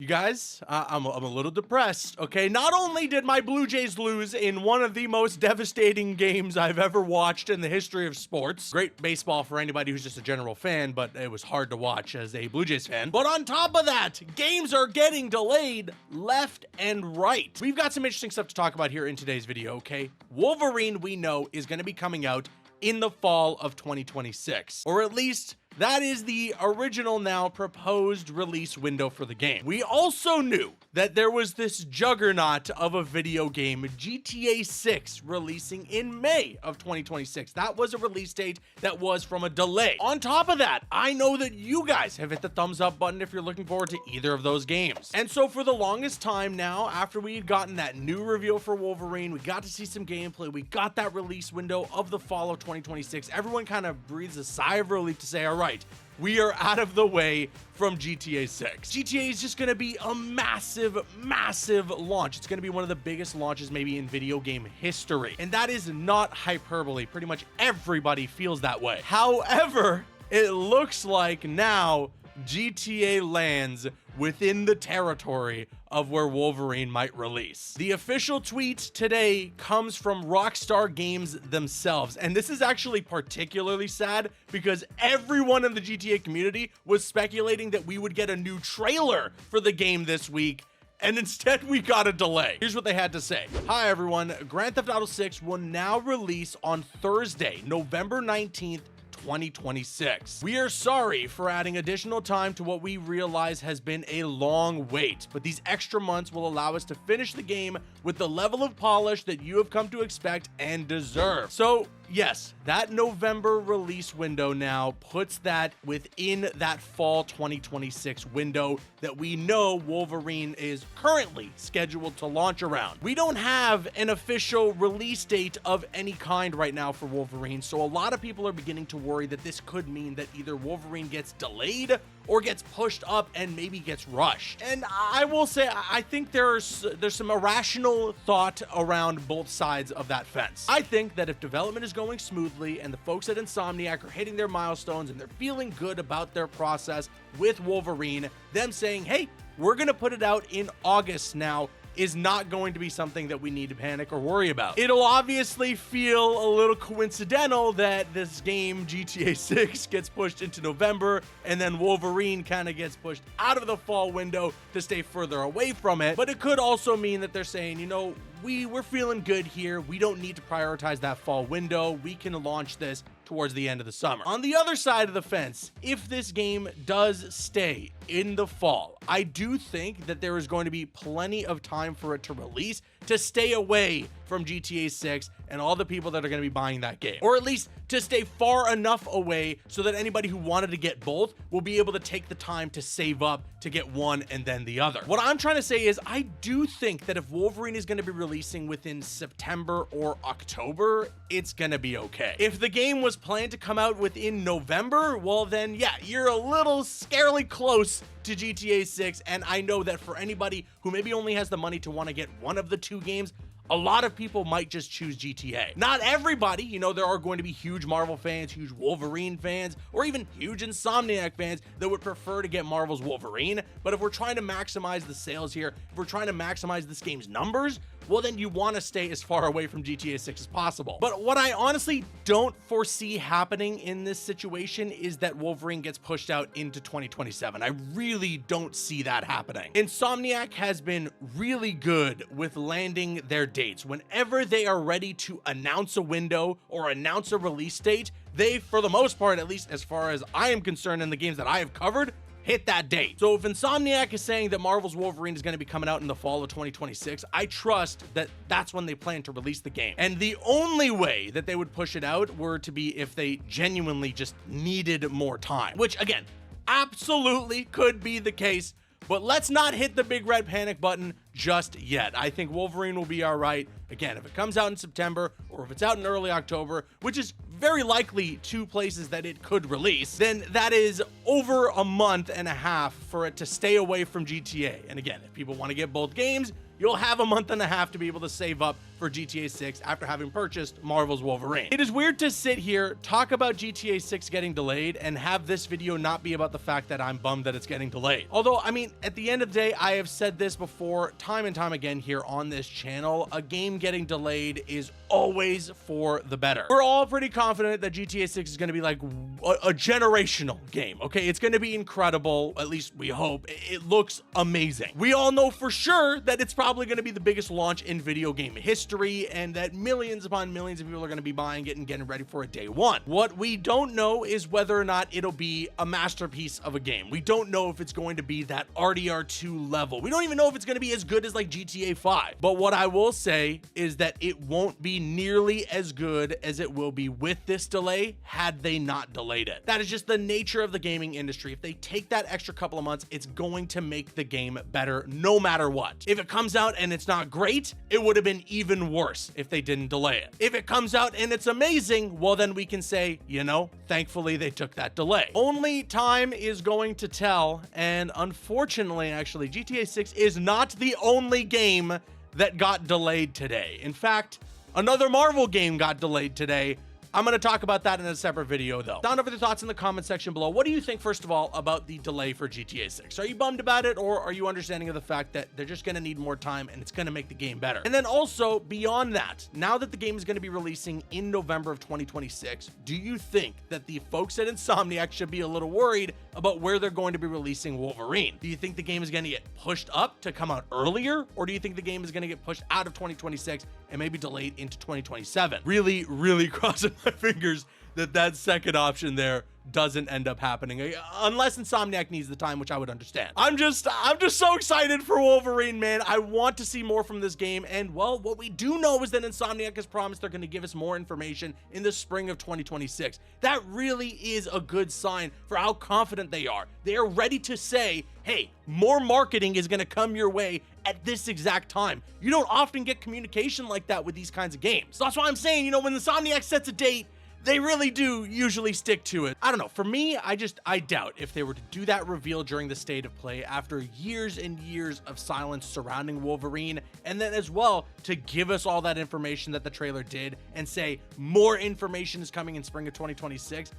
You guys, I'm a little depressed, okay? Not only did my Blue Jays lose in one of the most devastating games I've ever watched in the history of sports. Great baseball for anybody who's just a general fan, but it was hard to watch as a Blue Jays fan. But on top of that, games are getting delayed left and right. We've got some interesting stuff to talk about here in today's video, okay? Wolverine, we know, is going to be coming out in the fall of 2026, or at least that is the original now proposed release window for the game. We also knew that there was this juggernaut of a video game, GTA 6, releasing in May of 2026. That was a release date that was from a delay. On top of that, I know that you guys have hit the thumbs up button if you're looking forward to either of those games. And so for the longest time now, after we had gotten that new reveal for Wolverine, we got to see some gameplay, we got that release window of the fall of 2026, everyone kind of breathes a sigh of relief to say, all right, we are out of the way from GTA 6. GTA is just going to be a massive, massive launch. It's going to be one of the biggest launches maybe in video game history. And that is not hyperbole. Pretty much everybody feels that way. However, it looks like now GTA lands within the territory of where Wolverine might release. The official tweet today comes from Rockstar Games themselves, and this is actually particularly sad because everyone in the GTA community was speculating that we would get a new trailer for the game this week, and instead we got a delay. Here's what they had to say. Hi everyone, Grand Theft Auto 6 will now release on Thursday, November 19th, 2026. We are sorry for adding additional time to what we realize has been a long wait, but these extra months will allow us to finish the game with the level of polish that you have come to expect and deserve. So yes, that November release window now puts that within that fall 2026 window that we know Wolverine is currently scheduled to launch around. We don't have an official release date of any kind right now for Wolverine, so a lot of people are beginning to worry that this could mean that either Wolverine gets delayed or gets pushed up and maybe gets rushed. And I will say, I think there's some irrational thought around both sides of that fence. I think that if development is going smoothly and the folks at Insomniac are hitting their milestones and they're feeling good about their process with Wolverine, them saying, hey, we're gonna put it out in August now, is not going to be something that we need to panic or worry about. It'll obviously feel a little coincidental that this game, GTA 6, gets pushed into November, and then Wolverine kind of gets pushed out of the fall window to stay further away from it. But it could also mean that they're saying, you know, we're feeling good here. We don't need to prioritize that fall window. We can launch this towards the end of the summer. On the other side of the fence, if this game does stay in the fall, I do think that there is going to be plenty of time for it to release to stay away from GTA 6 and all the people that are going to be buying that game, or at least to stay far enough away so that anybody who wanted to get both will be able to take the time to save up to get one and then the other. What I'm trying to say is I do think that if Wolverine is going to be releasing within September or October, it's going to be okay. If the game was planned to come out within November, well then yeah, you're a little scarily close to GTA 6, and I know that for anybody who maybe only has the money to want to get one of the two games, a lot of people might just choose GTA. Not everybody, you know, there are going to be huge Marvel fans, huge Wolverine fans, or even huge Insomniac fans that would prefer to get Marvel's Wolverine. But if we're trying to maximize the sales here, if we're trying to maximize this game's numbers, well then you want to stay as far away from GTA 6 as possible. But what I honestly don't foresee happening in this situation is that Wolverine gets pushed out into 2027. I really don't see that happening. Insomniac has been really good with landing their dates. Whenever they are ready to announce a window or announce a release date, they, for the most part, at least as far as I am concerned in the games that I have covered, hit that date. So if Insomniac is saying that Marvel's Wolverine is going to be coming out in the fall of 2026, I trust that that's when they plan to release the game. And the only way that they would push it out were to be if they genuinely just needed more time, which again, absolutely could be the case. But let's not hit the big red panic button just yet. I think Wolverine will be all right. Again, if it comes out in September or if it's out in early October, which is very likely two places that it could release, then that is over a month and a half for it to stay away from GTA. And again, if people want to get both games, you'll have a month and a half to be able to save up for GTA 6 after having purchased Marvel's Wolverine. It is weird to sit here, talk about GTA 6 getting delayed, and have this video not be about the fact that I'm bummed that it's getting delayed. Although, I mean, at the end of the day, I have said this before time and time again here on this channel, a game getting delayed is always for the better. We're all pretty confident that GTA 6 is going to be like a generational game, okay? It's going to be incredible, at least we hope. It looks amazing. We all know for sure that it's probably going to be the biggest launch in video game history, and that millions upon millions of people are going to be buying it and getting ready for it day one. What we don't know is whether or not it'll be a masterpiece of a game. We don't know if it's going to be that RDR2 level. We don't even know if it's going to be as good as like GTA 5. But what I will say is that it won't be nearly as good as it will be with this delay had they not delayed it. That is just the nature of the gaming industry. If they take that extra couple of months, it's going to make the game better no matter what. If it comes out and it's not great, it would have been even worse if they didn't delay it. If it comes out and it's amazing, well then we can say, you know, thankfully they took that delay. Only time is going to tell, and unfortunately, actually, GTA 6 is not the only game that got delayed today. In fact, another Marvel game got delayed today. I'm going to talk about that in a separate video, though. Sound over your thoughts in the comment section below. What do you think, first of all, about the delay for GTA 6? Are you bummed about it, or are you understanding of the fact that they're just going to need more time and it's going to make the game better? And then also, beyond that, now that the game is going to be releasing in November of 2026, do you think that the folks at Insomniac should be a little worried about where they're going to be releasing Wolverine? Do you think the game is going to get pushed up to come out earlier, or do you think the game is going to get pushed out of 2026 and maybe delayed into 2027? Really crossing my fingers that that second option there doesn't end up happening, unless Insomniac needs the time, which I would understand. I'm just so excited for Wolverine, man. I want to see more from this game, and well, what we do know is that Insomniac has promised they're going to give us more information in the spring of 2026. That really is a good sign for how confident they are. They are ready to say, hey, more marketing is going to come your way at this exact time. You don't often get communication like that with these kinds of games. So that's why I'm saying, you know, when Insomniac sets a date, they really do usually stick to it. I don't know. For me, I doubt if they were to do that reveal during the state of play after years and years of silence surrounding Wolverine, and then as well to give us all that information that the trailer did and say more information is coming in spring of 2026.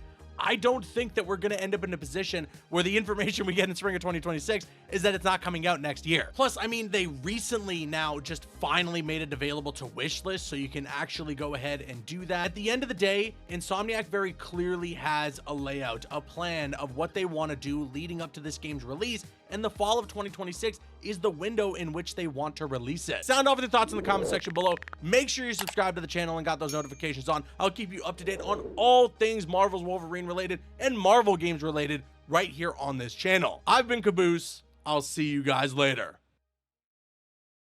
I don't think that we're going to end up in a position where the information we get in spring of 2026 is that it's not coming out next year. Plus, I mean, they recently now just finally made it available to wishlist, so you can actually go ahead and do that. At the end of the day, Insomniac very clearly has a layout, a plan of what they want to do leading up to this game's release, and the fall of 2026 is the window in which they want to release it. Sound off your thoughts in the comment section below. Make sure you're subscribed to the channel and got those notifications on. I'll keep you up to date on all things Marvel's Wolverine related and Marvel games related right here on this channel. I've been Caboose. I'll see you guys later.